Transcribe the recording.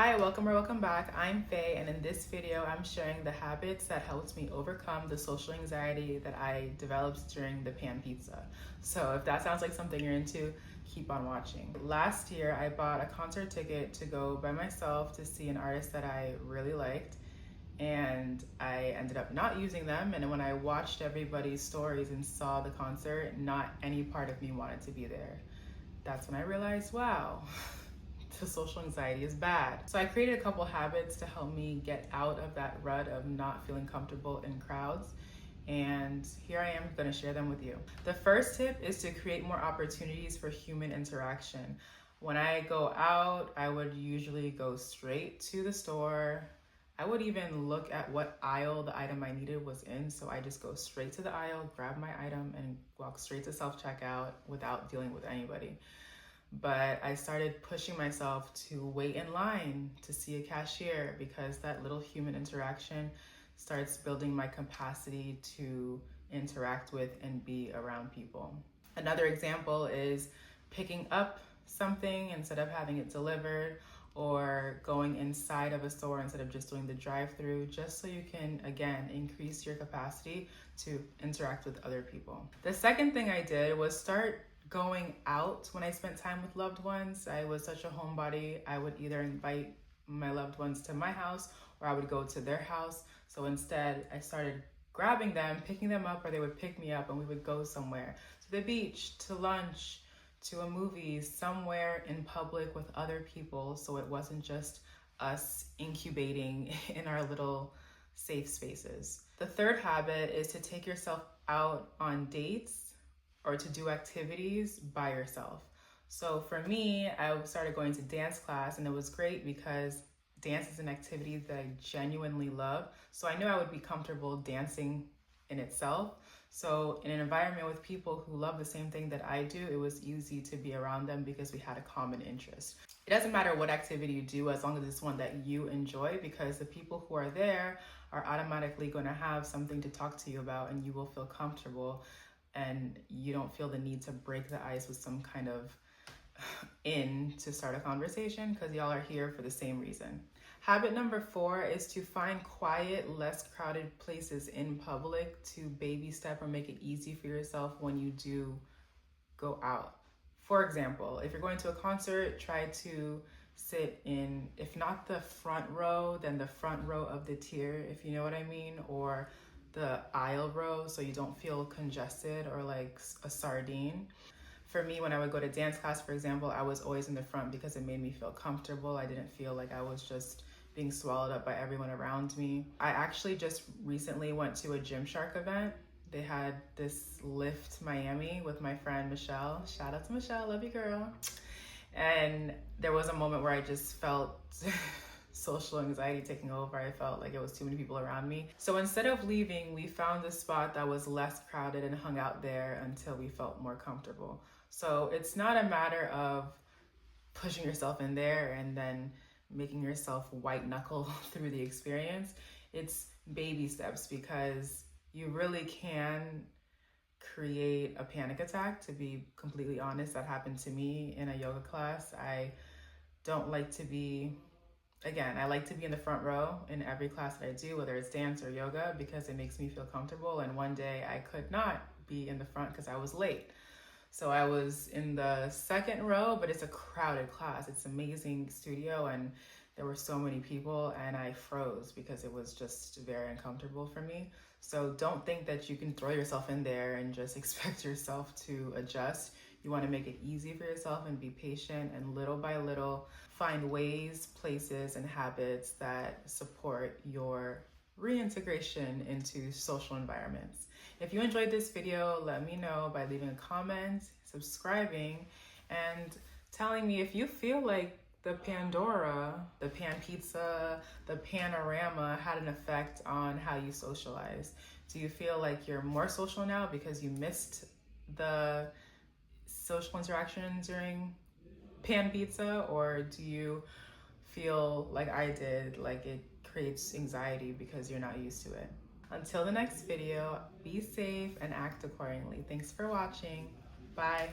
Hi, welcome or welcome back. I'm Faye, and in this video, I'm sharing the habits that helped me overcome the social anxiety that I developed during the pan pizza. So if that sounds like something you're into, keep on watching. Last year, I bought a concert ticket to go by myself to see an artist that I really liked, and I ended up not using them. And when I watched everybody's stories and saw the concert, not any part of me wanted to be there. That's when I realized, wow, the social anxiety is bad. So I created a couple habits to help me get out of that rut of not feeling comfortable in crowds. And here I am going to share them with you. The first tip is to create more opportunities for human interaction. When I go out, I would usually go straight to the store. I would even look at what aisle the item I needed was in. So I just go straight to the aisle, grab my item, and walk straight to self-checkout without dealing with anybody. But I started pushing myself to wait in line to see a cashier because that little human interaction starts building my capacity to interact with and be around people. Another example is picking up something instead of having it delivered, or going inside of a store instead of just doing the drive-through, just so you can, again, increase your capacity to interact with other people. The second thing I did was start going out when I spent time with loved ones. I was such a homebody. I would either invite my loved ones to my house or I would go to their house. So instead, I started grabbing them, picking them up, or they would pick me up and we would go somewhere, to the beach, to lunch, to a movie, somewhere in public with other people. So it wasn't just us incubating in our little safe spaces. The third habit is to take yourself out on dates or to do activities by yourself. So for me, I started going to dance class, and it was great because dance is an activity that I genuinely love. So I knew I would be comfortable dancing in itself. So in an environment with people who love the same thing that I do, it was easy to be around them because we had a common interest. It doesn't matter what activity you do as long as it's one that you enjoy, because the people who are there are automatically going to have something to talk to you about, and you will feel comfortable and you don't feel the need to break the ice with some kind of to start a conversation, because y'all are here for the same reason. Habit number 4 is to find quiet, less crowded places in public to baby step or make it easy for yourself when you do go out. For example, if you're going to a concert, try to sit in, if not the front row, then the front row of the tier, if you know what I mean, or the aisle row, so you don't feel congested or like a sardine. For me, when I would go to dance class, for example, I was always in the front because it made me feel comfortable. I didn't feel like I was just being swallowed up by everyone around me. I actually just recently went to a Gymshark event. They had this Lift Miami with my friend Michelle. Shout out to Michelle, love you girl. And there was a moment where I just felt social anxiety taking over. I felt like it was too many people around me. So instead of leaving, we found a spot that was less crowded and hung out there until we felt more comfortable. So it's not a matter of pushing yourself in there and then making yourself white knuckle through the experience. It's baby steps, because you really can create a panic attack. To be completely honest, that happened to me in a yoga class. I don't like to be I like to be in the front row in every class that I do, whether it's dance or yoga, because it makes me feel comfortable. And one day I could not be in the front because I was late. So I was in the second row, but it's a crowded class. It's an amazing studio, and there were so many people, and I froze because it was just very uncomfortable for me. So don't think that you can throw yourself in there and just expect yourself to adjust. You want to make it easy for yourself and be patient, and little by little find ways, places, and habits that support your reintegration into social environments. If you enjoyed this video, let me know by leaving a comment, subscribing, and telling me if you feel like the Pandora, the pan pizza, the panorama had an effect on how you socialize. Do you feel like you're more social now because you missed the social interaction during pan pizza, or do you feel like I did, like it creates anxiety because you're not used to it? Until the next video, be safe and act accordingly. Thanks for watching. Bye.